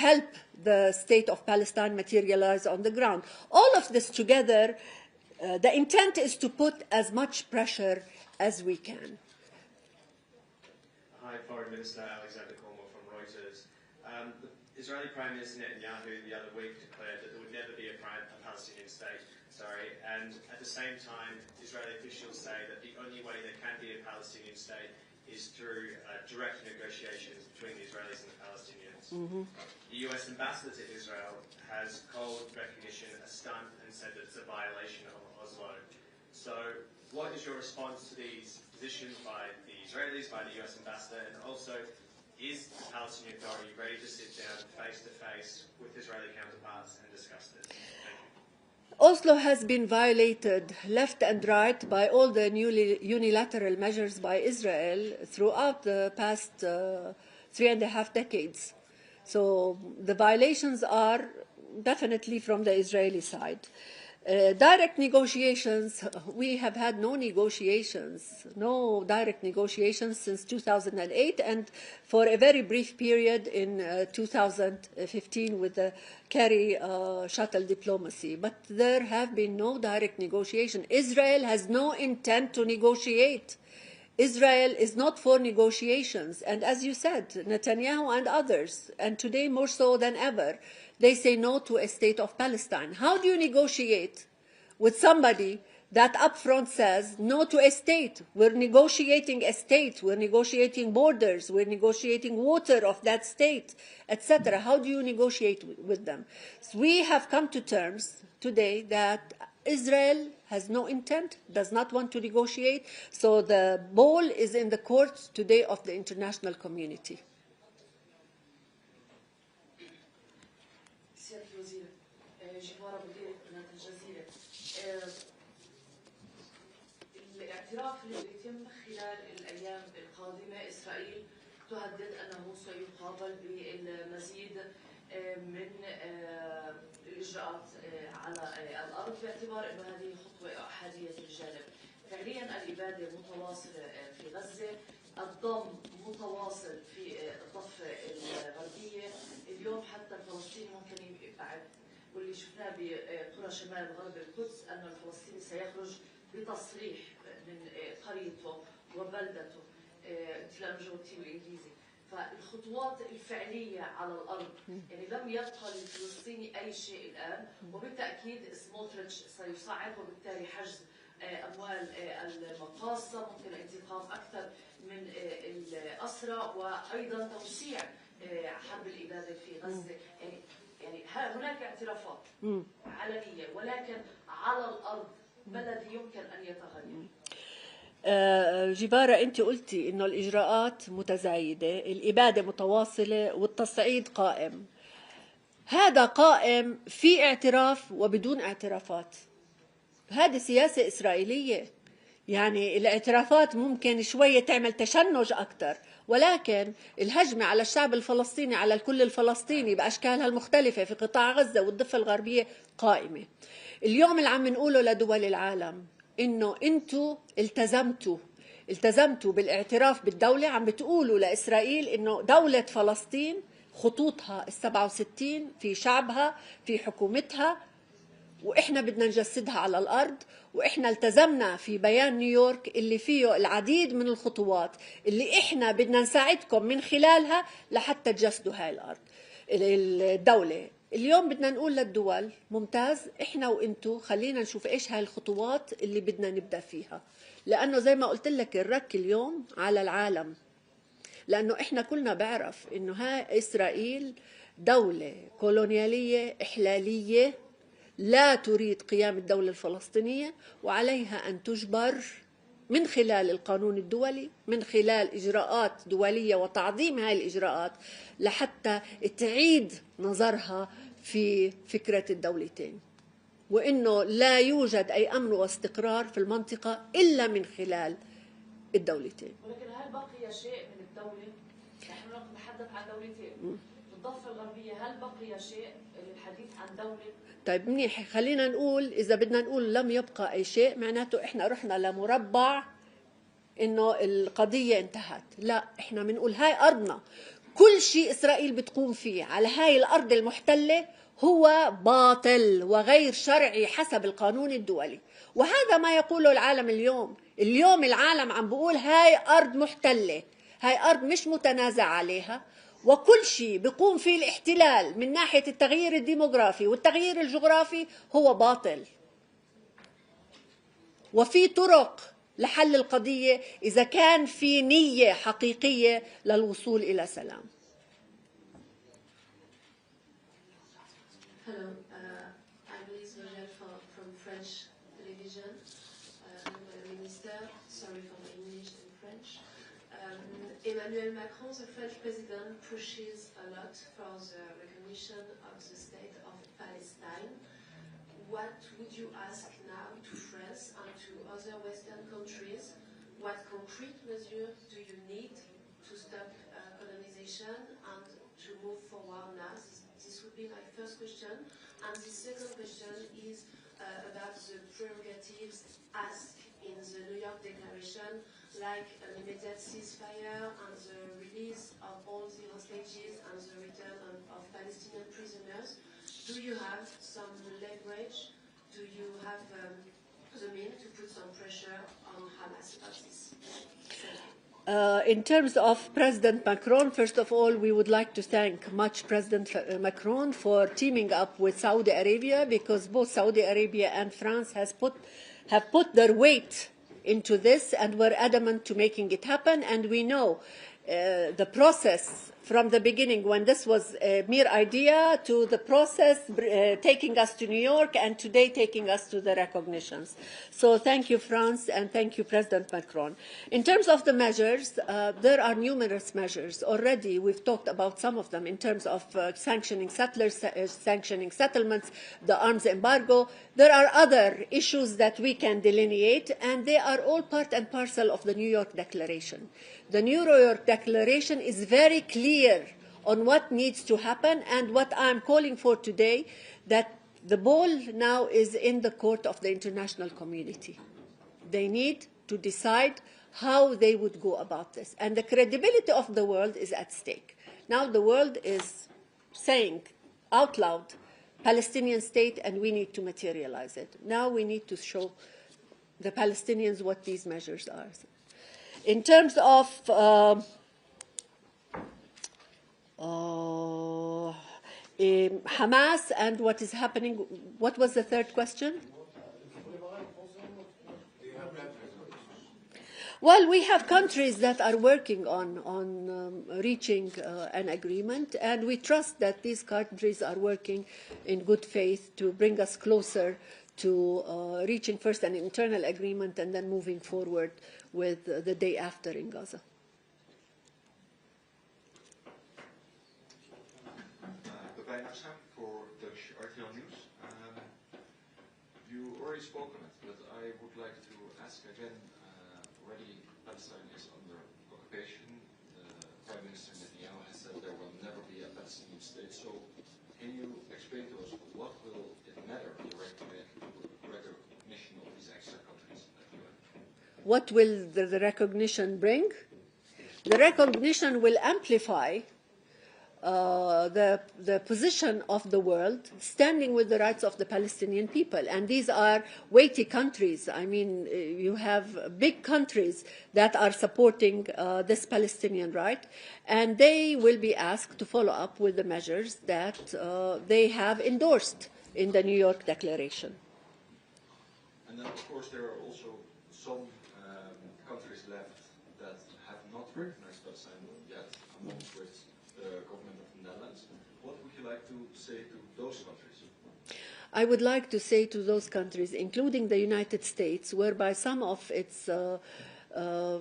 help the state of Palestine materialize on the ground? All of this together, the intent is to put as much pressure as we can. Hi, Foreign Minister Aghabekian from Reuters. The Israeli Prime Minister Netanyahu the other week declared that there would never be a Palestinian state, and at the same time, Israeli officials say that the only way there can be a Palestinian state is through direct negotiations between the Israelis and the Palestinians. The US ambassador to Israel has called recognition a stunt and said that it's a violation of Oslo. So what is your response to these positions by the Israelis, by the US ambassador, and also is the Palestinian Authority ready to sit down face-to-face with Israeli counterparts and discuss this? Thank you. Oslo has been violated left and right by all the unilateral measures by Israel throughout the past 3.5 decades. So the violations are definitely from the Israeli side. Direct negotiations, we have had no direct negotiations since 2008, and for a very brief period in 2015 with the Kerry shuttle diplomacy. But there have been no direct negotiation. Israel has no intent to negotiate. Israel is not for negotiations. And as you said, Netanyahu and others, and today more so than ever, they say no to a state of Palestine. How do you negotiate with somebody that upfront says no to a state? We're negotiating a state, we're negotiating borders, we're negotiating water of that state, etc. How do you negotiate with them? So we have come to terms today that Israel has no intent, does not want to negotiate, so the ball is in the court today of the international community. الاعتراف اللي بيتم خلال الايام القادمه اسرائيل تهدد انه سيقابل بالمزيد من الاجراءات على الارض باعتبار انه هذه خطوه احاديه الجانب. فعليا الاباده متواصله في غزه، الضم متواصل في الضفه الغربيه، اليوم حتى الفلسطيني ممكن يبعد، واللي شفناه بقرى شمال غرب القدس انه الفلسطيني سيخرج بتصريح من قريته وبلدته. انت لما جاوبتي بالانجليزي، فالخطوات الفعليه على الارض يعني لم يبقى للفلسطيني اي شيء الان، وبالتاكيد سموتريتش سيصعد وبالتالي حجز اموال المقاصه، ممكن انتقام اكثر من الاسرى، وايضا توسيع حرب الاباده في غزه. يعني هناك اعترافات علنيه، ولكن على الارض ما الذي يمكن ان يتغير؟ جبارة، أنت قلتي إنه الإجراءات متزايدة، الإبادة متواصلة والتصعيد قائم. هذا قائم في اعتراف وبدون اعترافات. هذه سياسة إسرائيلية. يعني الاعترافات ممكن شوية تعمل تشنج أكثر، ولكن الهجمة على الشعب الفلسطيني، على الكل الفلسطيني بأشكالها المختلفة في قطاع غزة والضفة الغربية قائمة. اليوم اللي عم نقوله لدول العالم إنه أنتوا التزمتوا بالاعتراف بالدولة، عم بتقولوا لإسرائيل إنه دولة فلسطين خطوطها 67 في شعبها في حكومتها، وإحنا بدنا نجسدها على الأرض. وإحنا التزمنا في بيان نيويورك اللي فيه العديد من الخطوات اللي إحنا بدنا نساعدكم من خلالها لحتى تجسدوا هاي الأرض الدولة. اليوم بدنا نقول للدول ممتاز، إحنا وإنتو خلينا نشوف إيش هاي الخطوات اللي بدنا نبدأ فيها، لأنه زي ما قلت لك الرك اليوم على العالم، لأنه إحنا كلنا بعرف إنه هاي إسرائيل دولة كولونيالية إحلالية لا تريد قيام الدولة الفلسطينية، وعليها أن تجبر من خلال القانون الدولي، من خلال إجراءات دولية وتعظيم هذه الإجراءات لحتى تعيد نظرها في فكرة الدولتين، وإنه لا يوجد أي أمن واستقرار في المنطقة إلا من خلال الدولتين. ولكن هل بقي شيء من الدولة؟ نحن نتحدث عن دولتين في الضفة الغربية، هل بقي شيء للحديث عن دولة؟ طيب منيح، خلينا نقول إذا بدنا نقول لم يبقى أي شيء معناته إحنا رحنا لمربع إنه القضية انتهت. لا، إحنا بنقول هاي أرضنا، كل شيء إسرائيل بتقوم فيه على هاي الأرض المحتلة هو باطل وغير شرعي حسب القانون الدولي، وهذا ما يقوله العالم اليوم. اليوم العالم عم بقول هاي أرض محتلة، هاي أرض مش متنازع عليها، وكل شيء بيقوم فيه الاحتلال من ناحية التغيير الديموغرافي والتغيير الجغرافي هو باطل. وفي طرق لحل القضية إذا كان في نية حقيقية للوصول إلى سلام. Hello, I'm Liz from French television. Minister, sorry for my English and French. Emmanuel Macron, the French president, pushes a lot for the recognition of the state of Palestine. what would you ask now to France and to other Western countries? What concrete measures do you need to stop colonization and to move forward now? This would be my first question. And the second question is about the prerogatives asked in the New York Declaration, like an immediate ceasefire and the release of all the hostages and the return of Palestinian prisoners. Do you have some leverage? Do you have the means to put some pressure on Hamas about this? In terms of President Macron, first of all, we would like to thank much President Macron for teaming up with Saudi Arabia, because both Saudi Arabia and France have put their weight into this and were adamant to making it happen. And we know the process from the beginning, when this was a mere idea, to the process taking us to New York, and today taking us to the recognitions. So thank you, France, and thank you, President Macron. In terms of the measures, there are numerous measures. Already we've talked about some of them in terms of sanctioning settlers, sanctioning settlements, the arms embargo. There are other issues that we can delineate, and they are all part and parcel of the New York Declaration. The New York Declaration is very clear on what needs to happen, and what I'm calling for today, that the ball now is in the court of the international community. They need to decide how they would go about this. And the credibility of the world is at stake. Now the world is saying out loud, Palestinian state, and we need to materialize it. Now we need to show the Palestinians what these measures are. In terms of Hamas and what is happening, what was the third question? Well, we have countries that are working on reaching an agreement, and we trust that these countries are working in good faith to bring us closer to reaching first an internal agreement and then moving forward with the day after in Gaza. For Dutch RTL News. You already spoke on it, but I would like to ask again. Already Palestine is under occupation. The Prime Minister Netanyahu has said there will never be a Palestinian state. So can you explain to us what will it matter, the recognition of these extra countries that you have? What will the recognition bring? The recognition will amplify the position of the world standing with the rights of the Palestinian people. And these are weighty countries. I mean, you have big countries that are supporting this Palestinian right, and they will be asked to follow up with the measures that they have endorsed in the New York Declaration. And then, of course, there are also some countries left that have not recognized Palestine yet, among which the government of the Netherlands. What would you like to say to those countries? I would like to say to those countries, including the United States, whereby some of its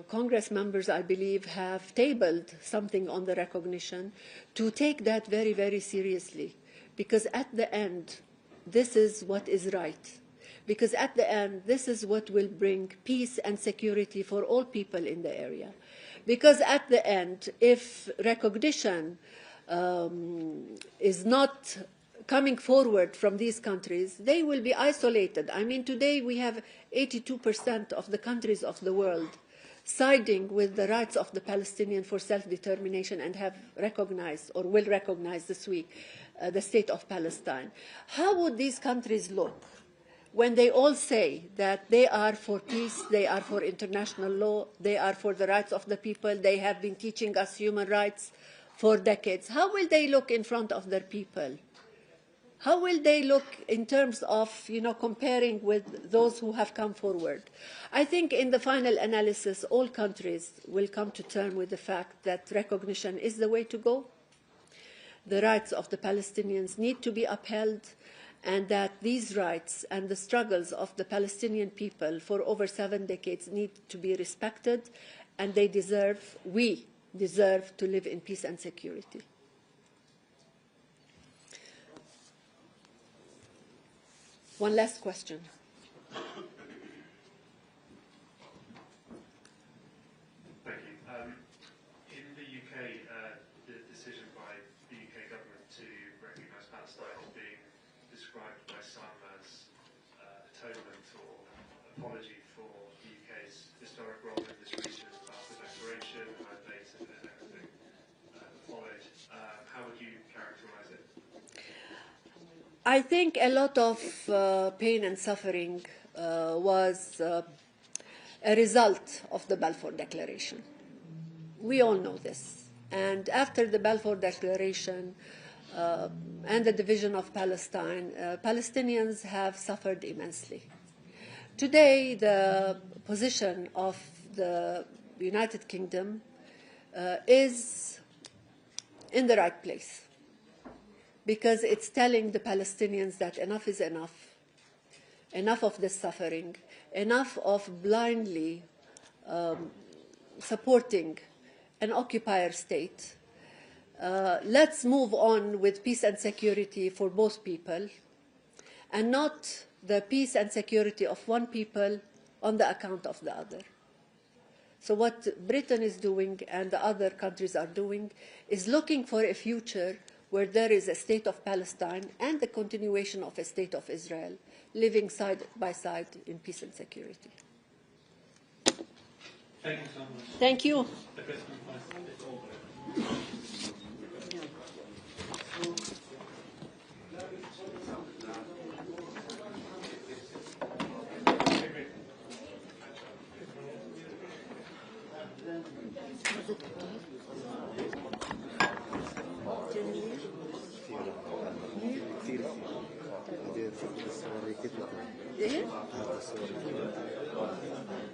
Congress members, I believe, have tabled something on the recognition, to take that very, very seriously. Because at the end, this is what is right. Because at the end, this is what will bring peace and security for all people in the area. Because at the end, if recognition is not coming forward from these countries, they will be isolated. I mean, today we have 82% of the countries of the world siding with the rights of the Palestinian for self-determination and have recognized or will recognize this week the state of Palestine. How would these countries look when they all say that they are for peace, they are for international law, they are for the rights of the people, they have been teaching us human rights for decades? How will they look in front of their people? How will they look in terms of, comparing with those who have come forward? I think in the final analysis, all countries will come to terms with the fact that recognition is the way to go. The rights of the Palestinians need to be upheld, and that these rights and the struggles of the Palestinian people for over 7 decades need to be respected, and we deserve to live in peace and security. One last question. Thank you. In the UK, the decision by the UK government to recognise Palestine is being described by some as atonement or apology for the UK's historic role in this region after the declaration and mandate and everything followed. How would you characterise it? I think a lot of pain and suffering was a result of the Balfour Declaration. We all know this. And after the Balfour Declaration and the division of Palestine, Palestinians have suffered immensely. Today, the position of the United Kingdom is in the right place, because it's telling the Palestinians that enough is enough, enough of this suffering, enough of blindly supporting an occupier state. Let's move on with peace and security for both people, and not the peace and security of one people on the account of the other. So what Britain is doing and the other countries are doing is looking for a future where there is a state of Palestine and the continuation of a state of Israel, living side by side in peace and security. Thank you so much. Thank you. The question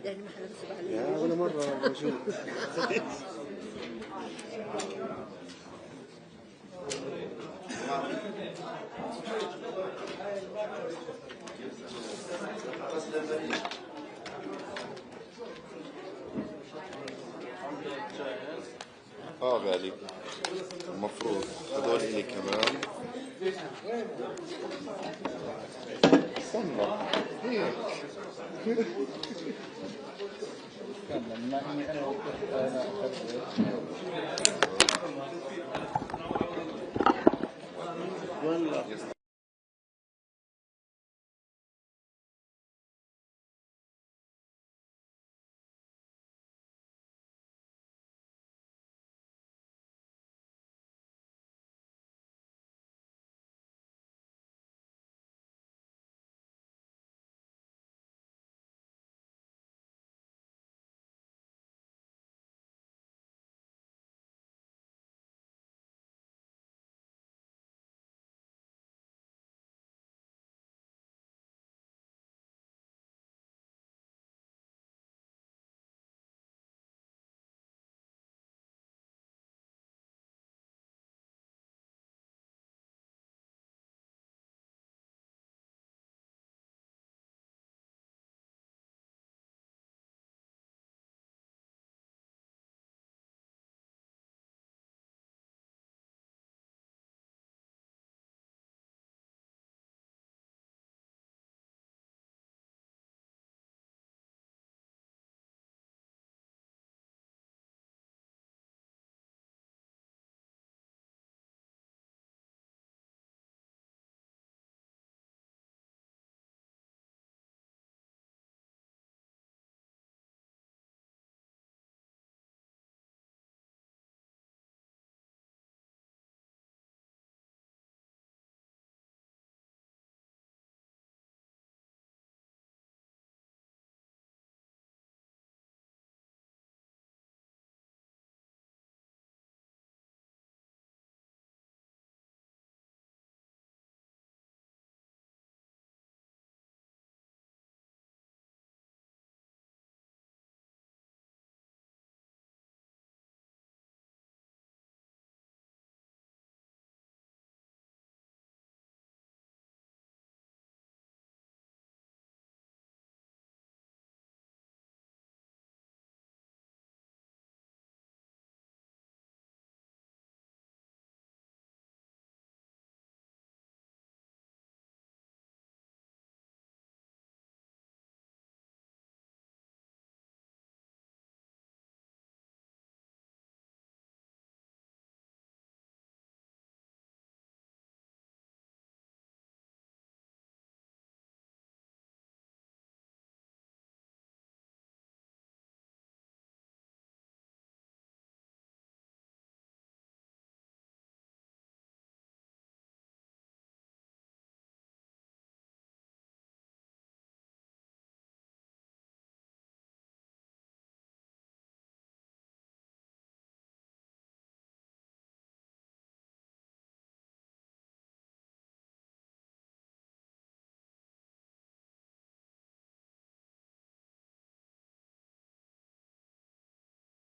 يعني ما حنسب عليه. يا ولا مرة موجود. بالي المفروض هذول إلي كمان. استنى هيك. كمل ما إني أنا أخذت